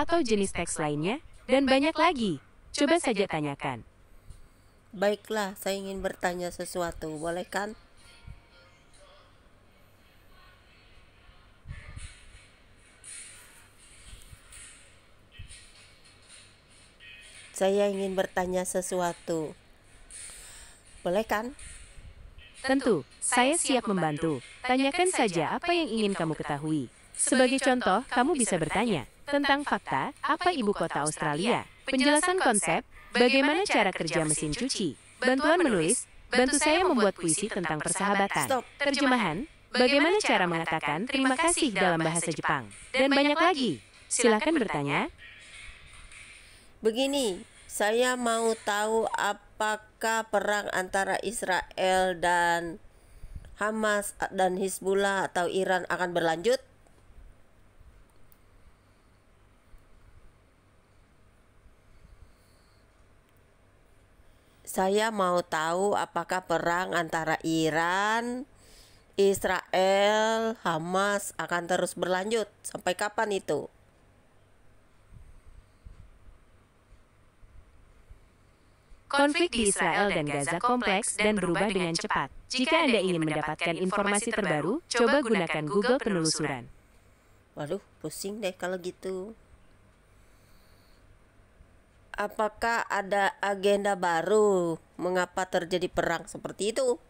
atau jenis teks lainnya, dan banyak lagi. Coba saja tanyakan. Baiklah, saya ingin bertanya sesuatu, boleh kan? Saya ingin bertanya sesuatu, boleh kan? Tentu, saya siap membantu. Tanyakan saja apa yang ingin kamu ketahui. Sebagai contoh, kamu bisa bertanya tentang fakta, apa ibu kota Australia, penjelasan konsep, bagaimana cara kerja mesin cuci, bantuan menulis, bantu saya membuat puisi tentang persahabatan, Stop. terjemahan, bagaimana cara mengatakan terima kasih dalam bahasa Jepang, dan banyak lagi. Silakan bertanya. Begini, saya mau tahu apakah perang antara Israel dan Hamas dan Hizbullah atau Iran akan berlanjut? Saya mau tahu apakah perang antara Iran, Israel, Hamas akan terus berlanjut. Sampai kapan itu? Konflik di Israel dan Gaza kompleks dan berubah dengan cepat. Jika Anda ingin mendapatkan informasi terbaru, coba gunakan Google penelusuran. Waduh, pusing deh kalau gitu. Apakah ada agenda baru mengapa terjadi perang seperti itu?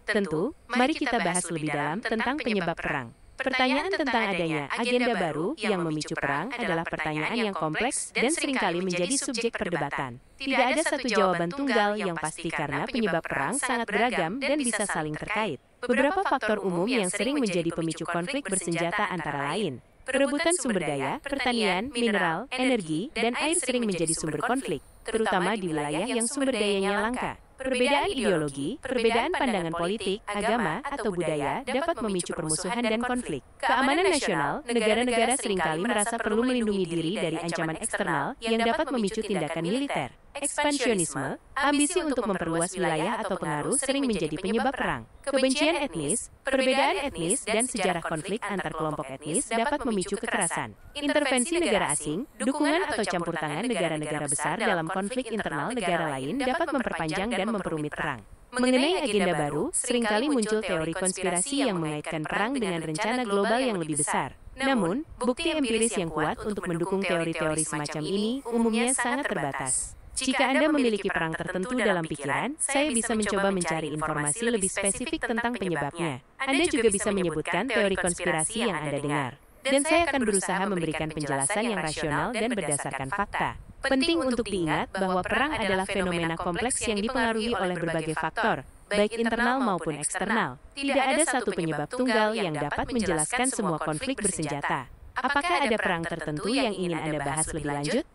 Tentu, mari kita bahas lebih dalam tentang penyebab perang. Pertanyaan tentang adanya agenda baru yang memicu perang adalah pertanyaan yang kompleks dan seringkali menjadi subjek perdebatan. Tidak ada satu jawaban tunggal yang pasti karena penyebab perang sangat beragam dan bisa saling terkait. Beberapa faktor umum yang sering menjadi pemicu konflik bersenjata antara lain: perebutan sumber daya, pertanian, mineral, energi, dan air sering menjadi sumber konflik, terutama di wilayah yang sumber dayanya langka. Perbedaan ideologi, perbedaan pandangan politik, agama, atau budaya dapat memicu permusuhan dan konflik. Keamanan nasional, negara-negara seringkali merasa perlu melindungi diri dari ancaman eksternal yang dapat memicu tindakan militer. Ekspansionisme, ambisi untuk memperluas wilayah atau pengaruh sering menjadi penyebab perang. Kebencian etnis, perbedaan etnis, dan sejarah konflik antar kelompok etnis dapat memicu kekerasan. Intervensi negara asing, dukungan atau campur tangan negara-negara besar dalam konflik internal negara lain dapat memperpanjang dan memperumit perang. Mengenai agenda baru, seringkali muncul teori konspirasi yang mengaitkan perang dengan rencana global yang lebih besar. Namun, bukti empiris yang kuat untuk mendukung teori-teori semacam ini umumnya sangat terbatas. Jika Anda memiliki perang tertentu dalam pikiran, saya bisa mencoba mencari informasi lebih spesifik tentang penyebabnya. Anda juga bisa menyebutkan teori konspirasi yang Anda dengar. Dan saya akan berusaha memberikan penjelasan yang rasional dan berdasarkan fakta. Penting untuk diingat bahwa perang adalah fenomena kompleks yang dipengaruhi oleh berbagai faktor, baik internal maupun eksternal. Tidak ada satu penyebab tunggal yang dapat menjelaskan semua konflik bersenjata. Apakah ada perang tertentu yang ingin Anda bahas lebih lanjut?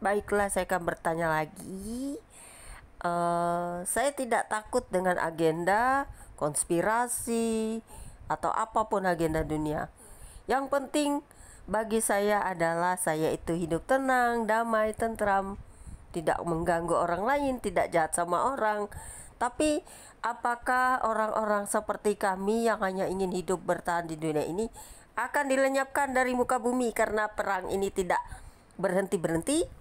Baiklah, saya akan bertanya lagi. Saya tidak takut dengan agenda konspirasi atau apapun agenda dunia. Yang penting bagi saya adalah saya itu hidup tenang, damai, tentram, tidak mengganggu orang lain, tidak jahat sama orang. Tapi apakah orang-orang seperti kami yang hanya ingin hidup bertahan di dunia ini akan dilenyapkan dari muka bumi karena perang ini tidak berhenti-berhenti?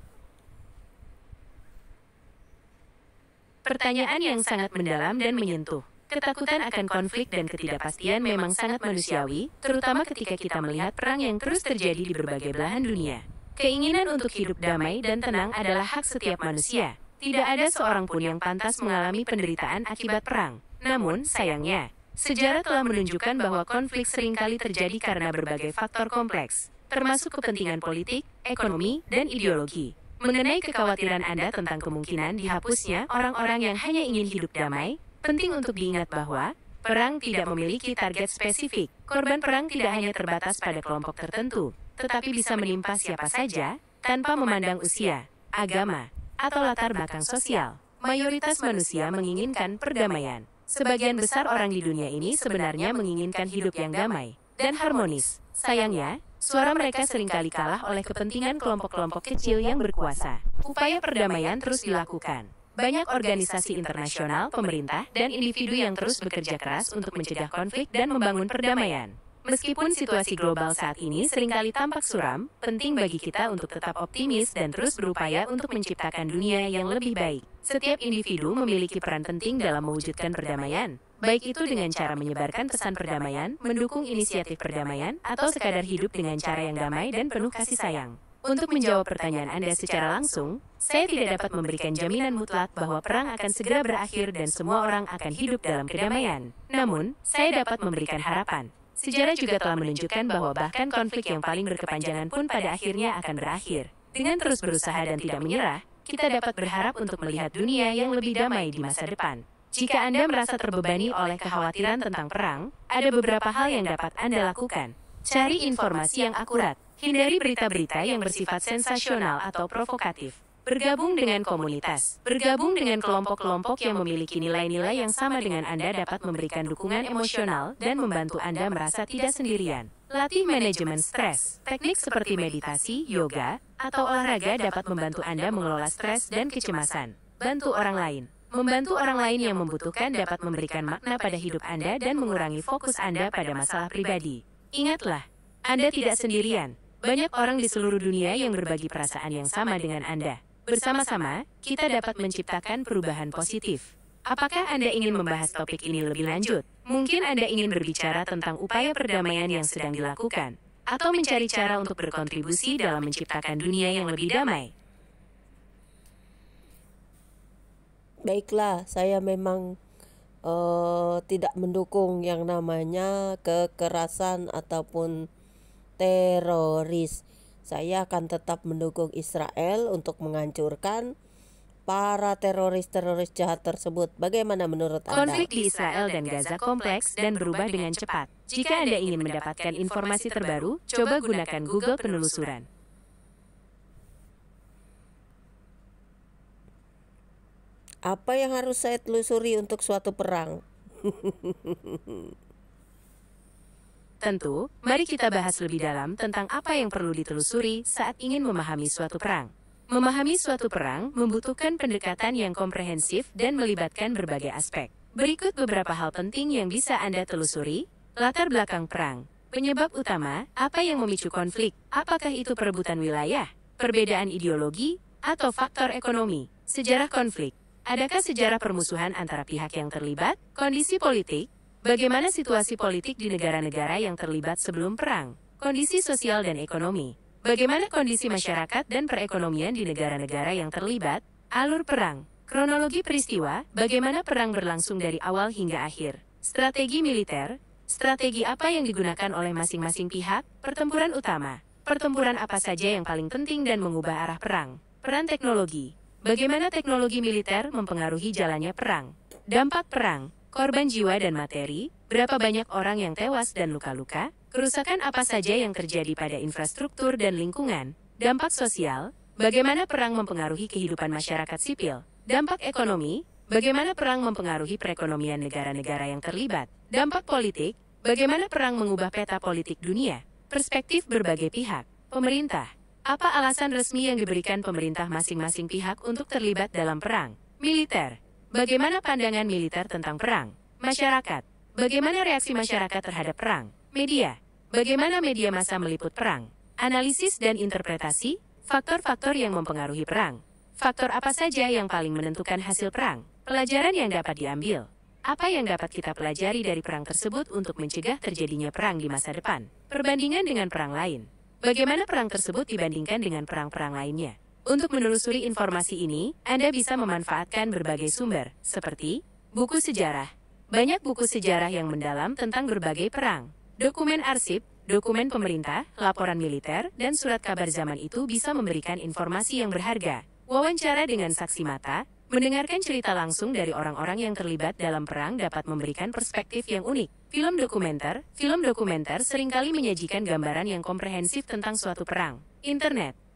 Pertanyaan yang sangat mendalam dan menyentuh. Ketakutan akan konflik dan ketidakpastian memang sangat manusiawi, terutama ketika kita melihat perang yang terus terjadi di berbagai belahan dunia. Keinginan untuk hidup damai dan tenang adalah hak setiap manusia. Tidak ada seorang pun yang pantas mengalami penderitaan akibat perang. Namun, sayangnya, sejarah telah menunjukkan bahwa konflik seringkali terjadi karena berbagai faktor kompleks, termasuk kepentingan politik, ekonomi, dan ideologi. Mengenai kekhawatiran Anda tentang kemungkinan dihapusnya orang-orang yang hanya ingin hidup damai, penting untuk diingat bahwa perang tidak memiliki target spesifik. Korban perang tidak hanya terbatas pada kelompok tertentu, tetapi bisa menimpa siapa saja tanpa memandang usia, agama, atau latar belakang sosial. Mayoritas manusia menginginkan perdamaian. Sebagian besar orang di dunia ini sebenarnya menginginkan hidup yang damai dan harmonis. Sayangnya, suara mereka seringkali kalah oleh kepentingan kelompok-kelompok kecil yang berkuasa. Upaya perdamaian terus dilakukan, Banyak organisasi internasional, pemerintah, dan individu yang terus bekerja keras untuk mencegah konflik dan membangun perdamaian. Meskipun situasi global saat ini seringkali tampak suram, penting bagi kita untuk tetap optimis dan terus berupaya untuk menciptakan dunia yang lebih baik. Setiap individu memiliki peran penting dalam mewujudkan perdamaian, baik itu dengan cara menyebarkan pesan perdamaian, mendukung inisiatif perdamaian, atau sekadar hidup dengan cara yang damai dan penuh kasih sayang. Untuk menjawab pertanyaan Anda secara langsung, saya tidak dapat memberikan jaminan mutlak bahwa perang akan segera berakhir dan semua orang akan hidup dalam kedamaian. Namun, saya dapat memberikan harapan. Sejarah juga telah menunjukkan bahwa bahkan konflik yang paling berkepanjangan pun pada akhirnya akan berakhir. Dengan terus berusaha dan tidak menyerah, kita dapat berharap untuk melihat dunia yang lebih damai di masa depan. Jika Anda merasa terbebani oleh kekhawatiran tentang perang, ada beberapa hal yang dapat Anda lakukan. Cari informasi yang akurat. Hindari berita-berita yang bersifat sensasional atau provokatif. Bergabung dengan komunitas. Bergabung dengan kelompok-kelompok yang memiliki nilai-nilai yang sama dengan Anda dapat memberikan dukungan emosional dan membantu Anda merasa tidak sendirian. Latih manajemen stres. Teknik seperti meditasi, yoga, atau olahraga dapat membantu Anda mengelola stres dan kecemasan. Bantu orang lain. Membantu orang lain yang membutuhkan dapat memberikan makna pada hidup Anda dan mengurangi fokus Anda pada masalah pribadi. Ingatlah, Anda tidak sendirian. Banyak orang di seluruh dunia yang berbagi perasaan yang sama dengan Anda. Bersama-sama, kita dapat menciptakan perubahan positif. Apakah Anda ingin membahas topik ini lebih lanjut? Mungkin Anda ingin berbicara tentang upaya perdamaian yang sedang dilakukan, atau mencari cara untuk berkontribusi dalam menciptakan dunia yang lebih damai. Baiklah, saya memang tidak mendukung yang namanya kekerasan ataupun teroris. Saya akan tetap mendukung Israel untuk menghancurkan para teroris-teroris jahat tersebut. Bagaimana menurut Anda? Konflik di Israel dan Gaza kompleks dan berubah dengan cepat. Jika Anda ingin mendapatkan informasi terbaru, coba gunakan Google penelusuran. Apa yang harus saya telusuri untuk suatu perang? Tentu, mari kita bahas lebih dalam tentang apa yang perlu ditelusuri saat ingin memahami suatu perang. Memahami suatu perang membutuhkan pendekatan yang komprehensif dan melibatkan berbagai aspek. Berikut beberapa hal penting yang bisa Anda telusuri. Latar belakang perang. Penyebab utama, apa yang memicu konflik? Apakah itu perebutan wilayah, perbedaan ideologi, atau faktor ekonomi? Sejarah konflik. Adakah sejarah permusuhan antara pihak yang terlibat? Kondisi politik. Bagaimana situasi politik di negara-negara yang terlibat sebelum perang? Kondisi sosial dan ekonomi. Bagaimana kondisi masyarakat dan perekonomian di negara-negara yang terlibat? Alur perang. Kronologi peristiwa, bagaimana perang berlangsung dari awal hingga akhir? Strategi militer. Strategi apa yang digunakan oleh masing-masing pihak? Pertempuran utama. Pertempuran apa saja yang paling penting dan mengubah arah perang? Peran teknologi. Bagaimana teknologi militer mempengaruhi jalannya perang? Dampak perang. Korban jiwa dan materi, berapa banyak orang yang tewas dan luka-luka, kerusakan apa saja yang terjadi pada infrastruktur dan lingkungan, dampak sosial, bagaimana perang mempengaruhi kehidupan masyarakat sipil, dampak ekonomi, bagaimana perang mempengaruhi perekonomian negara-negara yang terlibat, dampak politik, bagaimana perang mengubah peta politik dunia, perspektif berbagai pihak, pemerintah, apa alasan resmi yang diberikan pemerintah masing-masing pihak untuk terlibat dalam perang, militer. Bagaimana pandangan militer tentang perang? Masyarakat. Bagaimana reaksi masyarakat terhadap perang? Media. Bagaimana media massa meliput perang? Analisis dan interpretasi. Faktor-faktor yang mempengaruhi perang. Faktor apa saja yang paling menentukan hasil perang? Pelajaran yang dapat diambil. Apa yang dapat kita pelajari dari perang tersebut untuk mencegah terjadinya perang di masa depan? Perbandingan dengan perang lain. Bagaimana perang tersebut dibandingkan dengan perang-perang lainnya? Untuk menelusuri informasi ini, Anda bisa memanfaatkan berbagai sumber, seperti buku sejarah. Banyak buku sejarah yang mendalam tentang berbagai perang. Dokumen arsip, dokumen pemerintah, laporan militer, dan surat kabar zaman itu bisa memberikan informasi yang berharga. Wawancara dengan saksi mata, mendengarkan cerita langsung dari orang-orang yang terlibat dalam perang dapat memberikan perspektif yang unik. Film dokumenter seringkali menyajikan gambaran yang komprehensif tentang suatu perang.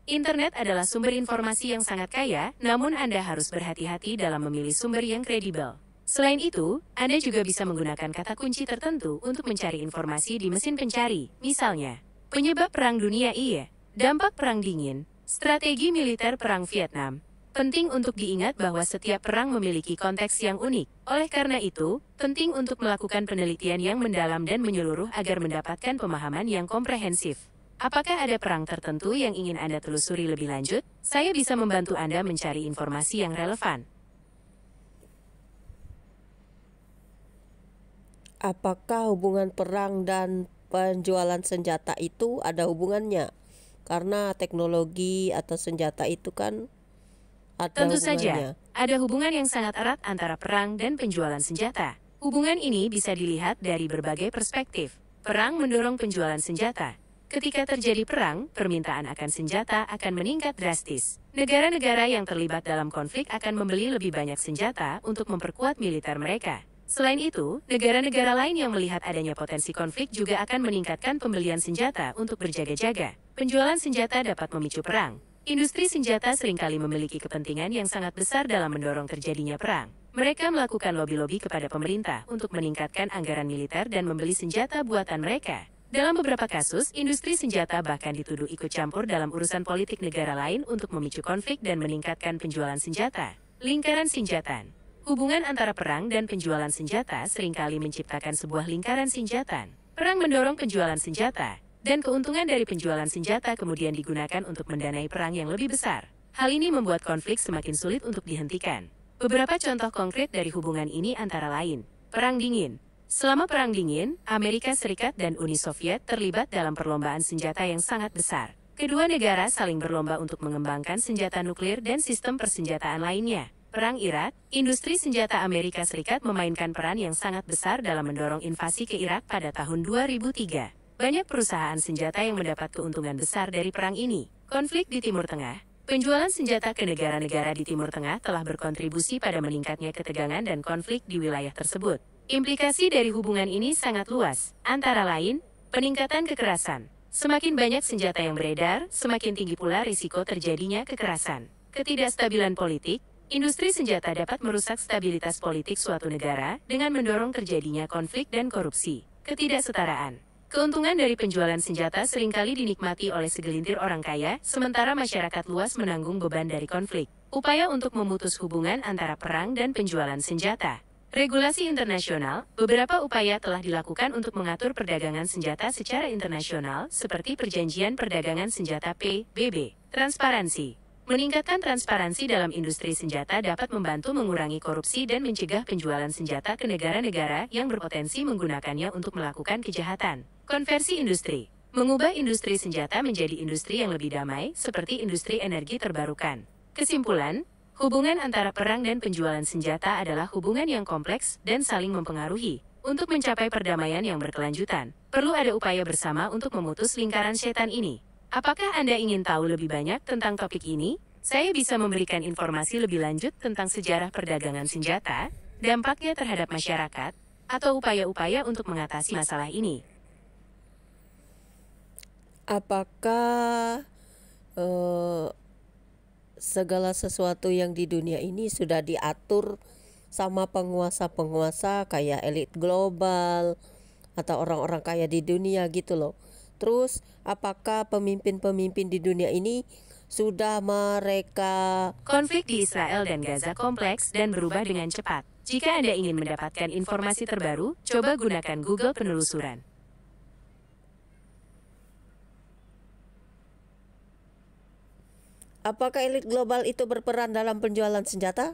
Internet adalah sumber informasi yang sangat kaya, namun Anda harus berhati-hati dalam memilih sumber yang kredibel. Selain itu, Anda juga bisa menggunakan kata kunci tertentu untuk mencari informasi di mesin pencari. Misalnya, penyebab Perang Dunia I, dampak Perang Dingin, strategi militer Perang Vietnam, Penting untuk diingat bahwa setiap perang memiliki konteks yang unik. Oleh karena itu, penting untuk melakukan penelitian yang mendalam dan menyeluruh agar mendapatkan pemahaman yang komprehensif. Apakah ada perang tertentu yang ingin Anda telusuri lebih lanjut? Saya bisa membantu Anda mencari informasi yang relevan. Apakah hubungan perang dan penjualan senjata itu ada hubungannya? Karena teknologi atau senjata itu kan ada Tentu hubungannya. saja, ada hubungan yang sangat erat antara perang dan penjualan senjata. Hubungan ini bisa dilihat dari berbagai perspektif. Perang mendorong penjualan senjata. Ketika terjadi perang, permintaan akan senjata akan meningkat drastis. Negara-negara yang terlibat dalam konflik akan membeli lebih banyak senjata untuk memperkuat militer mereka. Selain itu, negara-negara lain yang melihat adanya potensi konflik juga akan meningkatkan pembelian senjata untuk berjaga-jaga. Penjualan senjata dapat memicu perang. Industri senjata seringkali memiliki kepentingan yang sangat besar dalam mendorong terjadinya perang. Mereka melakukan lobi-lobi kepada pemerintah untuk meningkatkan anggaran militer dan membeli senjata buatan mereka. Dalam beberapa kasus, industri senjata bahkan dituduh ikut campur dalam urusan politik negara lain untuk memicu konflik dan meningkatkan penjualan senjata. Lingkaran senjata. Hubungan antara perang dan penjualan senjata seringkali menciptakan sebuah lingkaran senjata. Perang mendorong penjualan senjata, dan keuntungan dari penjualan senjata kemudian digunakan untuk mendanai perang yang lebih besar. Hal ini membuat konflik semakin sulit untuk dihentikan. Beberapa contoh konkret dari hubungan ini antara lain, Perang Dingin. Selama Perang Dingin, Amerika Serikat dan Uni Soviet terlibat dalam perlombaan senjata yang sangat besar. Kedua negara saling berlomba untuk mengembangkan senjata nuklir dan sistem persenjataan lainnya. Perang Irak, industri senjata Amerika Serikat memainkan peran yang sangat besar dalam mendorong invasi ke Irak pada tahun 2003. Banyak perusahaan senjata yang mendapat keuntungan besar dari perang ini. Konflik di Timur Tengah. Penjualan senjata ke negara-negara di Timur Tengah telah berkontribusi pada meningkatnya ketegangan dan konflik di wilayah tersebut. Implikasi dari hubungan ini sangat luas, antara lain, peningkatan kekerasan. Semakin banyak senjata yang beredar, semakin tinggi pula risiko terjadinya kekerasan. Ketidakstabilan politik. Industri senjata dapat merusak stabilitas politik suatu negara dengan mendorong terjadinya konflik dan korupsi. Ketidaksetaraan. Keuntungan dari penjualan senjata seringkali dinikmati oleh segelintir orang kaya, sementara masyarakat luas menanggung beban dari konflik. Upaya untuk memutus hubungan antara perang dan penjualan senjata. Regulasi internasional, beberapa upaya telah dilakukan untuk mengatur perdagangan senjata secara internasional, seperti Perjanjian Perdagangan Senjata PBB. Transparansi. Meningkatkan transparansi dalam industri senjata dapat membantu mengurangi korupsi dan mencegah penjualan senjata ke negara-negara yang berpotensi menggunakannya untuk melakukan kejahatan. Konversi industri. Mengubah industri senjata menjadi industri yang lebih damai, seperti industri energi terbarukan. Kesimpulan, hubungan antara perang dan penjualan senjata adalah hubungan yang kompleks dan saling mempengaruhi. Untuk mencapai perdamaian yang berkelanjutan, perlu ada upaya bersama untuk memutus lingkaran setan ini. Apakah Anda ingin tahu lebih banyak tentang topik ini? Saya bisa memberikan informasi lebih lanjut tentang sejarah perdagangan senjata, dampaknya terhadap masyarakat, atau upaya-upaya untuk mengatasi masalah ini. Apakah segala sesuatu yang di dunia ini sudah diatur sama penguasa-penguasa kayak elit global atau orang-orang kaya di dunia gitu loh? Terus, apakah pemimpin-pemimpin di dunia ini sudah mereka... Konflik di Israel dan Gaza kompleks dan berubah dengan cepat. Jika Anda ingin mendapatkan informasi terbaru, coba gunakan Google penelusuran. Apakah elit global itu berperan dalam penjualan senjata?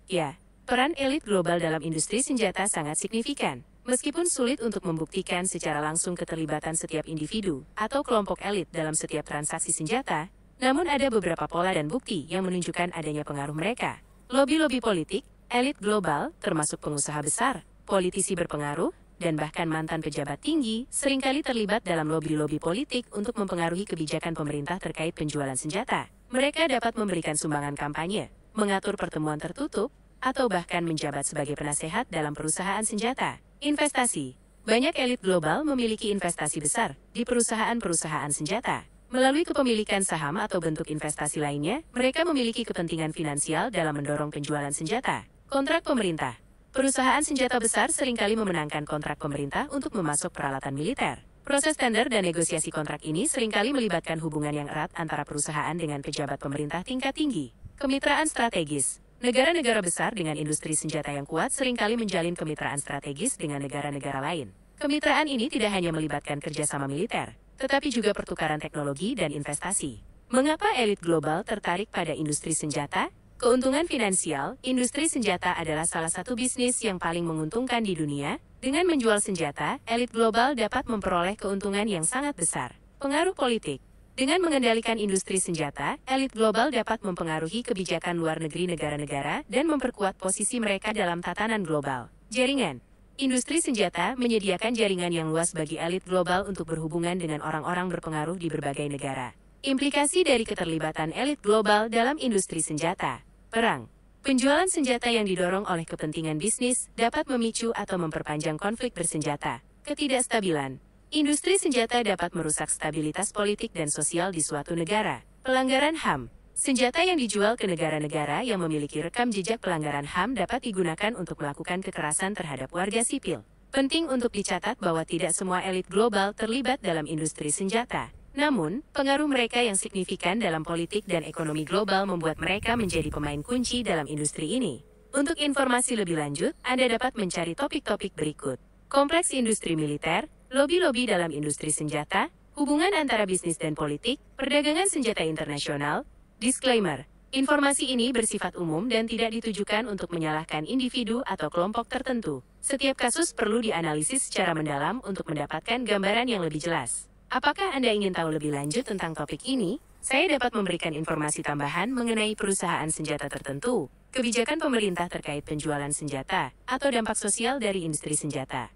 Ya. Peran elit global dalam industri senjata sangat signifikan. Meskipun sulit untuk membuktikan secara langsung keterlibatan setiap individu atau kelompok elit dalam setiap transaksi senjata, namun ada beberapa pola dan bukti yang menunjukkan adanya pengaruh mereka. Lobi-lobi politik, elit global, termasuk pengusaha besar, politisi berpengaruh, dan bahkan mantan pejabat tinggi, seringkali terlibat dalam lobi-lobi politik untuk mempengaruhi kebijakan pemerintah terkait penjualan senjata. Mereka dapat memberikan sumbangan kampanye, mengatur pertemuan tertutup, atau bahkan menjabat sebagai penasehat dalam perusahaan senjata. Investasi. Banyak elit global memiliki investasi besar di perusahaan-perusahaan senjata. Melalui kepemilikan saham atau bentuk investasi lainnya, mereka memiliki kepentingan finansial dalam mendorong penjualan senjata. Kontrak pemerintah. Perusahaan senjata besar seringkali memenangkan kontrak pemerintah untuk memasok peralatan militer. Proses tender dan negosiasi kontrak ini seringkali melibatkan hubungan yang erat antara perusahaan dengan pejabat pemerintah tingkat tinggi. Kemitraan strategis. Negara-negara besar dengan industri senjata yang kuat seringkali menjalin kemitraan strategis dengan negara-negara lain. Kemitraan ini tidak hanya melibatkan kerjasama militer, tetapi juga pertukaran teknologi dan investasi. Mengapa elit global tertarik pada industri senjata? Keuntungan finansial, industri senjata adalah salah satu bisnis yang paling menguntungkan di dunia. Dengan menjual senjata, elit global dapat memperoleh keuntungan yang sangat besar. Pengaruh politik. Dengan mengendalikan industri senjata, elit global dapat mempengaruhi kebijakan luar negeri negara-negara dan memperkuat posisi mereka dalam tatanan global. Jaringan. Industri senjata menyediakan jaringan yang luas bagi elit global untuk berhubungan dengan orang-orang berpengaruh di berbagai negara. Implikasi dari keterlibatan elit global dalam industri senjata. Perang. Penjualan senjata yang didorong oleh kepentingan bisnis dapat memicu atau memperpanjang konflik bersenjata. Ketidakstabilan. Industri senjata dapat merusak stabilitas politik dan sosial di suatu negara. Pelanggaran HAM. Senjata yang dijual ke negara-negara yang memiliki rekam jejak pelanggaran HAM dapat digunakan untuk melakukan kekerasan terhadap warga sipil. Penting untuk dicatat bahwa tidak semua elit global terlibat dalam industri senjata. Namun, pengaruh mereka yang signifikan dalam politik dan ekonomi global membuat mereka menjadi pemain kunci dalam industri ini. Untuk informasi lebih lanjut, Anda dapat mencari topik-topik berikut. Kompleks industri militer, lobi-lobi dalam industri senjata, hubungan antara bisnis dan politik, perdagangan senjata internasional. Disclaimer, informasi ini bersifat umum dan tidak ditujukan untuk menyalahkan individu atau kelompok tertentu. Setiap kasus perlu dianalisis secara mendalam untuk mendapatkan gambaran yang lebih jelas. Apakah Anda ingin tahu lebih lanjut tentang topik ini? Saya dapat memberikan informasi tambahan mengenai perusahaan senjata tertentu, kebijakan pemerintah terkait penjualan senjata, atau dampak sosial dari industri senjata.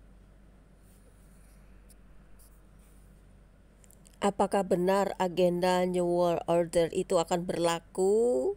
Apakah benar agenda New World Order itu akan berlaku?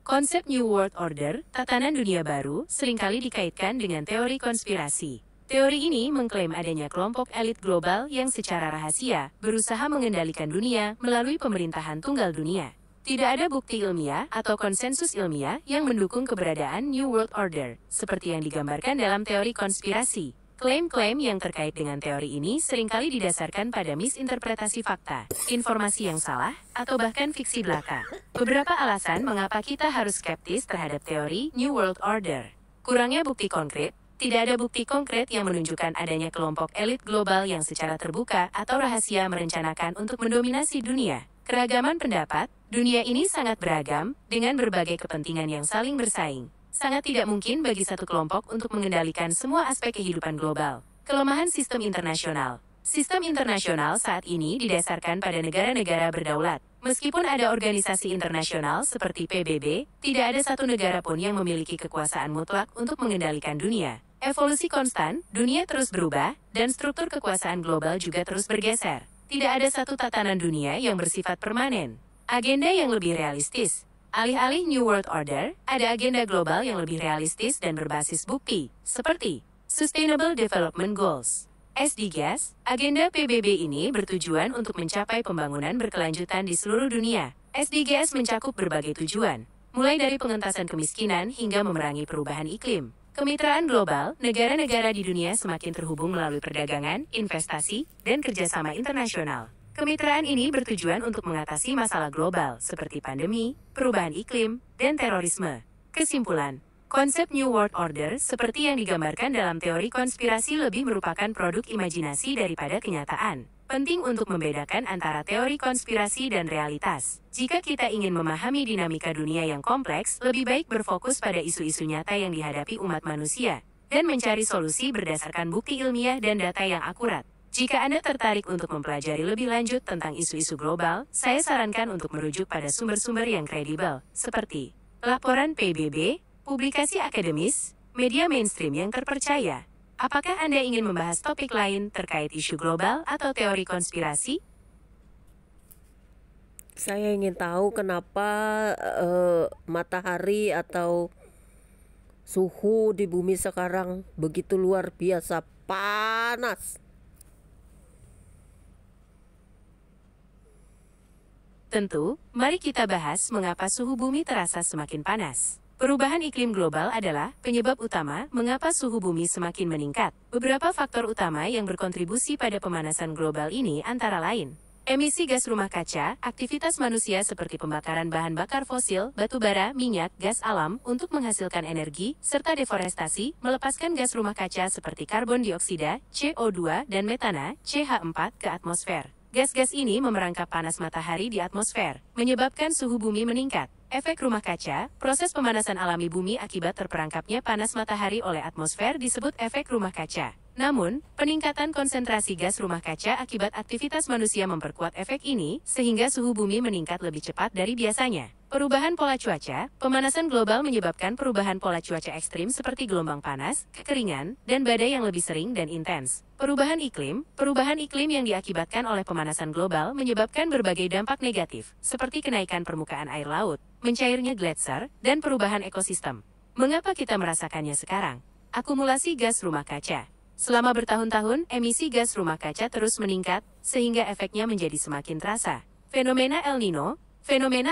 Konsep New World Order, tatanan dunia baru, seringkali dikaitkan dengan teori konspirasi. Teori ini mengklaim adanya kelompok elit global yang secara rahasia berusaha mengendalikan dunia melalui pemerintahan tunggal dunia. Tidak ada bukti ilmiah atau konsensus ilmiah yang mendukung keberadaan New World Order, seperti yang digambarkan dalam teori konspirasi. Klaim-klaim yang terkait dengan teori ini seringkali didasarkan pada misinterpretasi fakta, informasi yang salah, atau bahkan fiksi belaka. Beberapa alasan mengapa kita harus skeptis terhadap teori New World Order. Kurangnya bukti konkret. Tidak ada bukti konkret yang menunjukkan adanya kelompok elit global yang secara terbuka atau rahasia merencanakan untuk mendominasi dunia. Keragaman pendapat, dunia ini sangat beragam, dengan berbagai kepentingan yang saling bersaing. Sangat tidak mungkin bagi satu kelompok untuk mengendalikan semua aspek kehidupan global. Kelemahan sistem internasional. Sistem internasional saat ini didasarkan pada negara-negara berdaulat. Meskipun ada organisasi internasional seperti PBB, tidak ada satu negara pun yang memiliki kekuasaan mutlak untuk mengendalikan dunia. Evolusi konstan, dunia terus berubah, dan struktur kekuasaan global juga terus bergeser. Tidak ada satu tatanan dunia yang bersifat permanen. Agenda yang lebih realistis. Alih-alih New World Order, ada agenda global yang lebih realistis dan berbasis bukti, seperti Sustainable Development Goals. SDGs, agenda PBB ini bertujuan untuk mencapai pembangunan berkelanjutan di seluruh dunia. SDGs mencakup berbagai tujuan, mulai dari pengentasan kemiskinan hingga memerangi perubahan iklim. Kemitraan global, negara-negara di dunia semakin terhubung melalui perdagangan, investasi, dan kerjasama internasional. Kemitraan ini bertujuan untuk mengatasi masalah global seperti pandemi, perubahan iklim, dan terorisme. Kesimpulan, konsep New World Order seperti yang digambarkan dalam teori konspirasi lebih merupakan produk imajinasi daripada kenyataan. Penting untuk membedakan antara teori konspirasi dan realitas. Jika kita ingin memahami dinamika dunia yang kompleks, lebih baik berfokus pada isu-isu nyata yang dihadapi umat manusia, dan mencari solusi berdasarkan bukti ilmiah dan data yang akurat. Jika Anda tertarik untuk mempelajari lebih lanjut tentang isu-isu global, saya sarankan untuk merujuk pada sumber-sumber yang kredibel, seperti laporan PBB, publikasi akademis, media mainstream yang terpercaya. Apakah Anda ingin membahas topik lain terkait isu global atau teori konspirasi? Saya ingin tahu kenapa matahari atau suhu di bumi sekarang begitu luar biasa panas. Tentu, mari kita bahas mengapa suhu bumi terasa semakin panas. Perubahan iklim global adalah penyebab utama mengapa suhu bumi semakin meningkat. Beberapa faktor utama yang berkontribusi pada pemanasan global ini antara lain: emisi gas rumah kaca, aktivitas manusia seperti pembakaran bahan bakar fosil, batu bara, minyak, gas alam untuk menghasilkan energi, serta deforestasi, melepaskan gas rumah kaca seperti karbon dioksida, CO2, dan metana, CH4 ke atmosfer. Gas-gas ini memerangkap panas matahari di atmosfer, menyebabkan suhu bumi meningkat. Efek rumah kaca, proses pemanasan alami bumi akibat terperangkapnya panas matahari oleh atmosfer disebut efek rumah kaca. Namun, peningkatan konsentrasi gas rumah kaca akibat aktivitas manusia memperkuat efek ini, sehingga suhu bumi meningkat lebih cepat dari biasanya. Perubahan pola cuaca, pemanasan global menyebabkan perubahan pola cuaca ekstrim seperti gelombang panas, kekeringan, dan badai yang lebih sering dan intens. Perubahan iklim yang diakibatkan oleh pemanasan global menyebabkan berbagai dampak negatif, seperti kenaikan permukaan air laut, mencairnya gletser, dan perubahan ekosistem. Mengapa kita merasakannya sekarang? Akumulasi gas rumah kaca. Selama bertahun-tahun, emisi gas rumah kaca terus meningkat, sehingga efeknya menjadi semakin terasa. Fenomena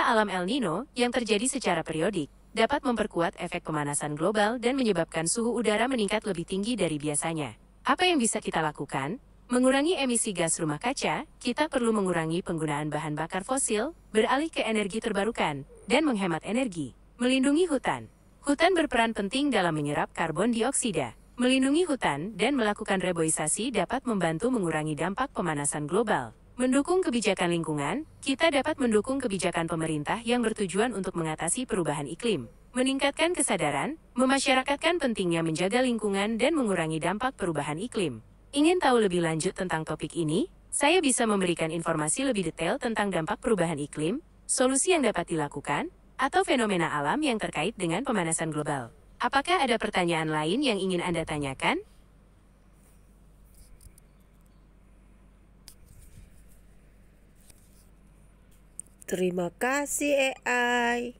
alam El Nino, yang terjadi secara periodik, dapat memperkuat efek pemanasan global dan menyebabkan suhu udara meningkat lebih tinggi dari biasanya. Apa yang bisa kita lakukan? Mengurangi emisi gas rumah kaca, kita perlu mengurangi penggunaan bahan bakar fosil, beralih ke energi terbarukan, dan menghemat energi. Melindungi hutan. Hutan berperan penting dalam menyerap karbon dioksida. Melindungi hutan dan melakukan reboisasi dapat membantu mengurangi dampak pemanasan global. Mendukung kebijakan lingkungan, kita dapat mendukung kebijakan pemerintah yang bertujuan untuk mengatasi perubahan iklim. Meningkatkan kesadaran, memasyarakatkan pentingnya menjaga lingkungan dan mengurangi dampak perubahan iklim. Ingin tahu lebih lanjut tentang topik ini? Saya bisa memberikan informasi lebih detail tentang dampak perubahan iklim, solusi yang dapat dilakukan, atau fenomena alam yang terkait dengan pemanasan global. Apakah ada pertanyaan lain yang ingin Anda tanyakan? Terima kasih AI.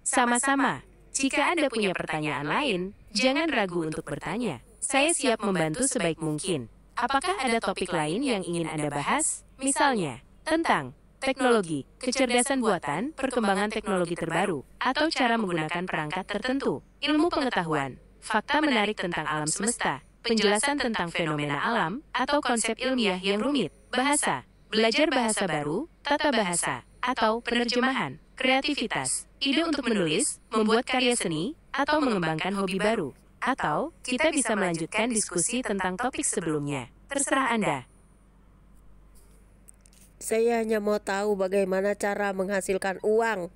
Sama-sama. Jika Anda punya pertanyaan lain, jangan ragu untuk bertanya. Saya siap membantu sebaik mungkin. Apakah ada topik lain yang ingin Anda bahas? Misalnya, tentang teknologi, kecerdasan buatan, perkembangan teknologi terbaru, atau cara menggunakan perangkat tertentu, ilmu pengetahuan, fakta menarik tentang alam semesta, penjelasan tentang fenomena alam, atau konsep ilmiah yang rumit, bahasa, belajar bahasa baru, tata bahasa, atau penerjemahan, kreativitas, ide untuk menulis, membuat karya seni, atau mengembangkan hobi baru. Atau, kita bisa melanjutkan diskusi tentang topik sebelumnya. Terserah Anda. Saya hanya mau tahu bagaimana cara menghasilkan uang.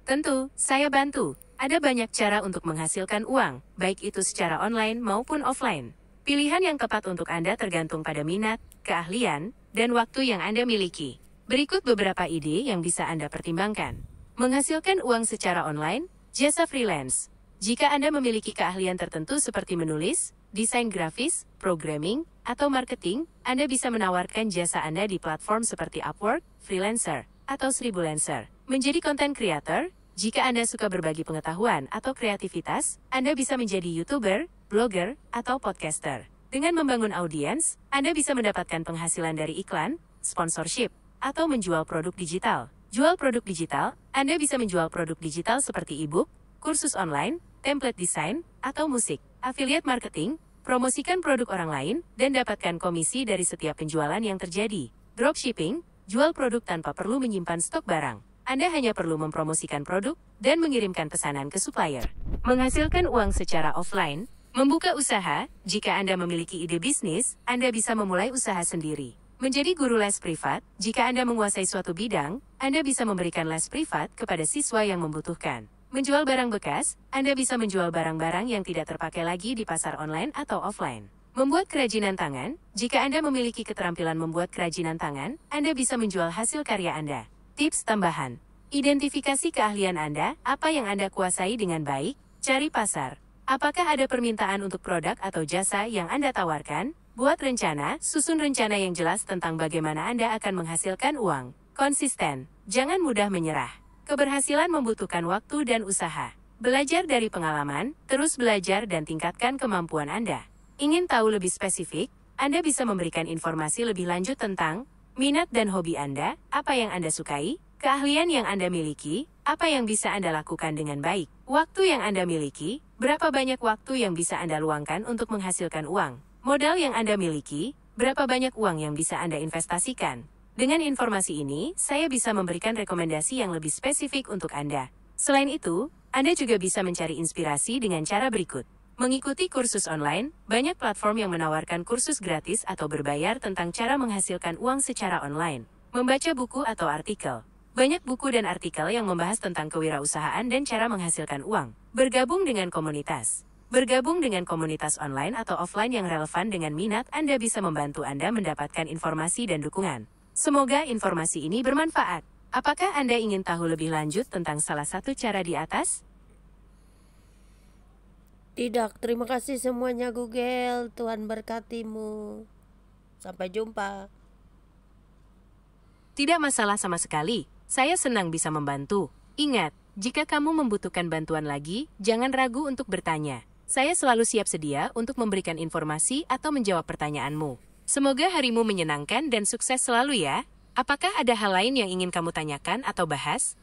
Tentu, saya bantu. Ada banyak cara untuk menghasilkan uang, baik itu secara online maupun offline. Pilihan yang tepat untuk Anda tergantung pada minat, keahlian, dan waktu yang Anda miliki. Berikut beberapa ide yang bisa Anda pertimbangkan. Menghasilkan uang secara online, jasa freelance. Jika Anda memiliki keahlian tertentu seperti menulis, desain grafis, programming, atau marketing, Anda bisa menawarkan jasa Anda di platform seperti Upwork, Freelancer, atau Sribulancer. Menjadi content creator, jika Anda suka berbagi pengetahuan atau kreativitas, Anda bisa menjadi YouTuber, blogger, atau podcaster. Dengan membangun audiens, Anda bisa mendapatkan penghasilan dari iklan, sponsorship, atau menjual produk digital. Jual produk digital, Anda bisa menjual produk digital seperti e-book, kursus online, template desain, atau musik. Affiliate marketing, promosikan produk orang lain, dan dapatkan komisi dari setiap penjualan yang terjadi. Dropshipping, jual produk tanpa perlu menyimpan stok barang. Anda hanya perlu mempromosikan produk dan mengirimkan pesanan ke supplier. Menghasilkan uang secara offline, membuka usaha. Jika Anda memiliki ide bisnis, Anda bisa memulai usaha sendiri. Menjadi guru les privat, jika Anda menguasai suatu bidang, Anda bisa memberikan les privat kepada siswa yang membutuhkan. Menjual barang bekas, Anda bisa menjual barang-barang yang tidak terpakai lagi di pasar online atau offline. Membuat kerajinan tangan, jika Anda memiliki keterampilan membuat kerajinan tangan, Anda bisa menjual hasil karya Anda. Tips tambahan. Identifikasi keahlian Anda, apa yang Anda kuasai dengan baik, cari pasar. Apakah ada permintaan untuk produk atau jasa yang Anda tawarkan? Buat rencana, susun rencana yang jelas tentang bagaimana Anda akan menghasilkan uang. Konsisten, jangan mudah menyerah. Keberhasilan membutuhkan waktu dan usaha. Belajar dari pengalaman, terus belajar dan tingkatkan kemampuan Anda. Ingin tahu lebih spesifik? Anda bisa memberikan informasi lebih lanjut tentang minat dan hobi Anda, apa yang Anda sukai, keahlian yang Anda miliki, apa yang bisa Anda lakukan dengan baik, waktu yang Anda miliki, berapa banyak waktu yang bisa Anda luangkan untuk menghasilkan uang, modal yang Anda miliki, berapa banyak uang yang bisa Anda investasikan. Dengan informasi ini, saya bisa memberikan rekomendasi yang lebih spesifik untuk Anda. Selain itu, Anda juga bisa mencari inspirasi dengan cara berikut. Mengikuti kursus online, banyak platform yang menawarkan kursus gratis atau berbayar tentang cara menghasilkan uang secara online. Membaca buku atau artikel. Banyak buku dan artikel yang membahas tentang kewirausahaan dan cara menghasilkan uang. Bergabung dengan komunitas. Bergabung dengan komunitas online atau offline yang relevan dengan minat Anda bisa membantu Anda mendapatkan informasi dan dukungan. Semoga informasi ini bermanfaat. Apakah Anda ingin tahu lebih lanjut tentang salah satu cara di atas? Tidak, terima kasih semuanya Google. Tuhan berkatimu. Sampai jumpa. Tidak masalah sama sekali. Saya senang bisa membantu. Ingat, jika kamu membutuhkan bantuan lagi, jangan ragu untuk bertanya. Saya selalu siap sedia untuk memberikan informasi atau menjawab pertanyaanmu. Semoga harimu menyenangkan dan sukses selalu ya. Apakah ada hal lain yang ingin kamu tanyakan atau bahas?